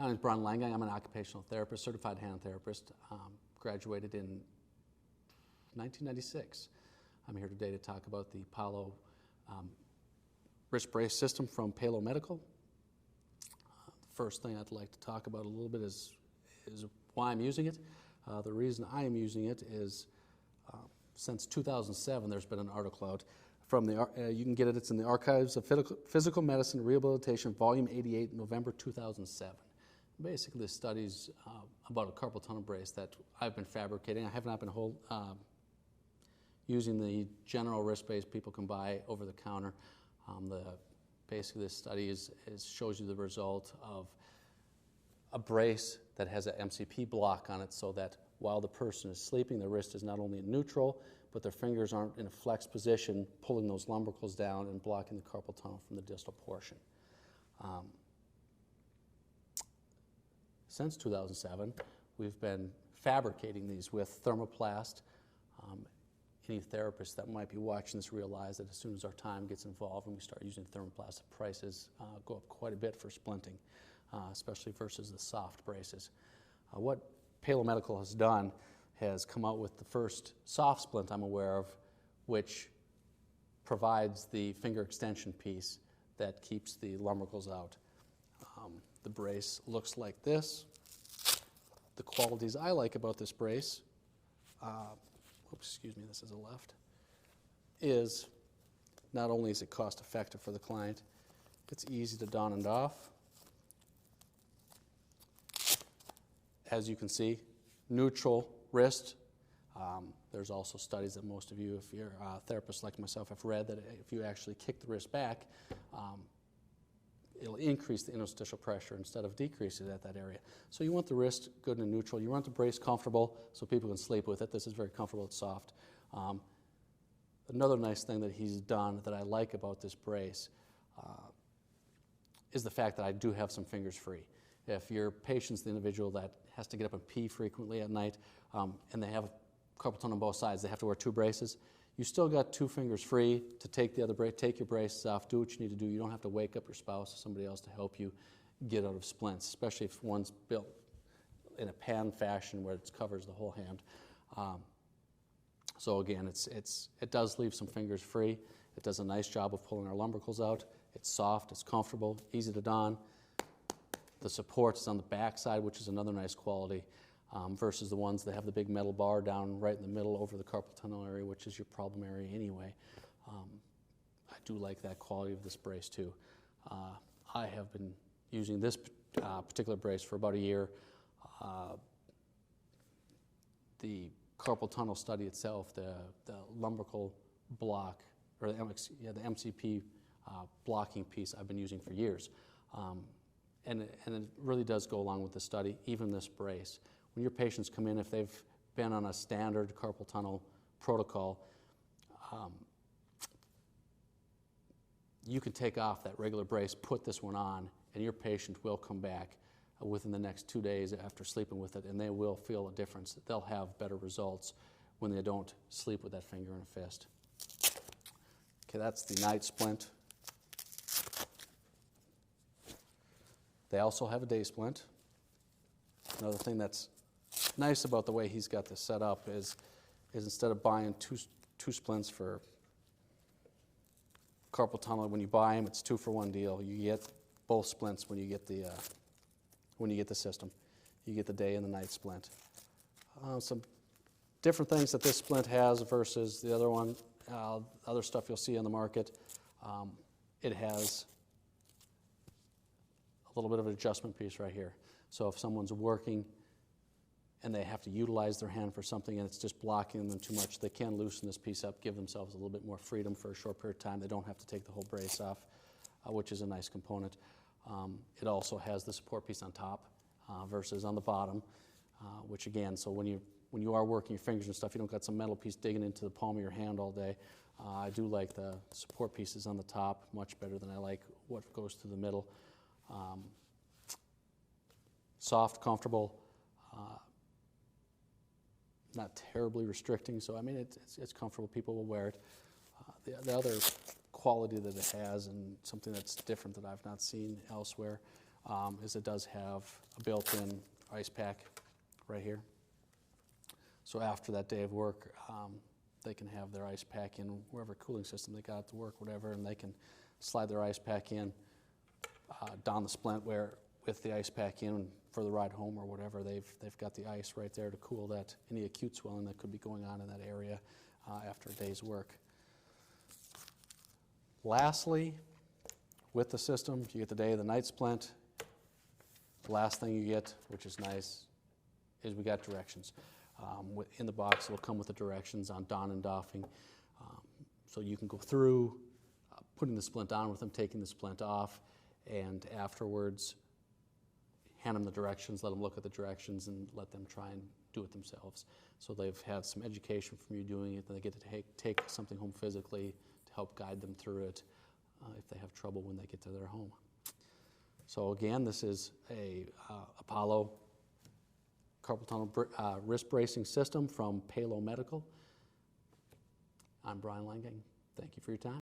My name is Brian Langang. I'm an occupational therapist, certified hand therapist, graduated in 1996. I'm here today to talk about the aPallo wrist brace system from aPallo Medical. The first thing I'd like to talk about a little bit is why I'm using it. The reason I am using it is since 2007, there's been an article out from the, you can get it, it's in the Archives of Physical Medicine Rehabilitation, Volume 88, November 2007. Basically, the studies about a carpal tunnel brace that I've been fabricating. I have not been using the general wrist brace people can buy over the counter. Basically, this study shows you the result of a brace that has an MCP block on it, so that while the person is sleeping, the wrist is not only in neutral, but their fingers aren't in a flexed position, pulling those lumbricals down and blocking the carpal tunnel from the distal portion. Since 2007, we've been fabricating these with thermoplast. Any therapists that might be watching this realize that as soon as our time gets involved and we start using thermoplast, the prices go up quite a bit for splinting, especially versus the soft braces. What aPallo Medical has done has come out with the first soft splint I'm aware of, which provides the finger extension piece that keeps the lumbricals out. The brace looks like this. The qualities I like about this brace, excuse me, this is a left, is not only is it cost effective for the client, it's easy to don and off. As you can see, neutral wrist. There's also studies that most of you, if you're therapists like myself, have read that if you actually kick the wrist back, it'll increase the interstitial pressure instead of decrease it at that area. So you want the wrist good and neutral. You want the brace comfortable so people can sleep with it. This is very comfortable, it's soft. Another nice thing that he's done that I like about this brace is the fact that I do have some fingers free. If your patient's the individual that has to get up and pee frequently at night and they have carpal tunnel on both sides, they have to wear two braces, you still got two fingers free to take the other brace, take your braces off, do what you need to do. You don't have to wake up your spouse or somebody else to help you get out of splints, especially if one's built in a pan fashion where it covers the whole hand. So again, it does leave some fingers free. It does a nice job of pulling our lumbricals out. It's soft, it's comfortable, easy to don. The support is on the back side, which is another nice quality, versus the ones that have the big metal bar down right in the middle over the carpal tunnel area, which is your problem area anyway. I do like that quality of this brace too. I have been using this particular brace for about a year. The carpal tunnel study itself, the lumbrical block, or the MCP blocking piece I've been using for years. And it really does go along with the study, even this brace. When your patients come in, if they've been on a standard carpal tunnel protocol, you can take off that regular brace, put this one on, and your patient will come back within the next 2 days after sleeping with it, and they will feel a difference. They'll have better results when they don't sleep with that finger in a fist. Okay, that's the night splint. They also have a day splint. Another thing that's nice about the way he's got this set up is instead of buying two splints for carpal tunnel, when you buy them, it's 2-for-1 deal. You get both splints when you get the system. You get the day and the night splint. Some different things that this splint has versus the other one, other stuff you'll see on the market. It has a little bit of an adjustment piece right here. So if someone's working and they have to utilize their hand for something and it's just blocking them too much, they can loosen this piece up, give themselves a little bit more freedom for a short period of time. They don't have to take the whole brace off, which is a nice component. It also has the support piece on top versus on the bottom, which again, so when you are working your fingers and stuff, you don't got some metal piece digging into the palm of your hand all day. I do like the support pieces on the top much better than I like what goes through the middle. Soft, comfortable, not terribly restricting, so I mean it's comfortable. People will wear it. The other quality that it has, and something that's different that I've not seen elsewhere, is it does have a built-in ice pack right here. So after that day of work, they can have their ice pack in wherever cooling system they got at the work, whatever, and they can slide their ice pack in, down the splint where with the ice pack in for the ride home or whatever, they've got the ice right there to cool that any acute swelling that could be going on in that area after a day's work. Lastly, with the system, you get the day of the night splint. The last thing you get, which is nice, is we got directions. In the box, it'll come with the directions on don and doffing. So you can go through putting the splint on with them, taking the splint off, and afterwards hand them the directions, let them look at the directions, and let them try and do it themselves. So they've had some education from you doing it, and they get to take something home physically to help guide them through it if they have trouble when they get to their home. So again, this is a aPallo carpal tunnel wrist bracing system from aPallo Medical. I'm Brian Langang. Thank you for your time.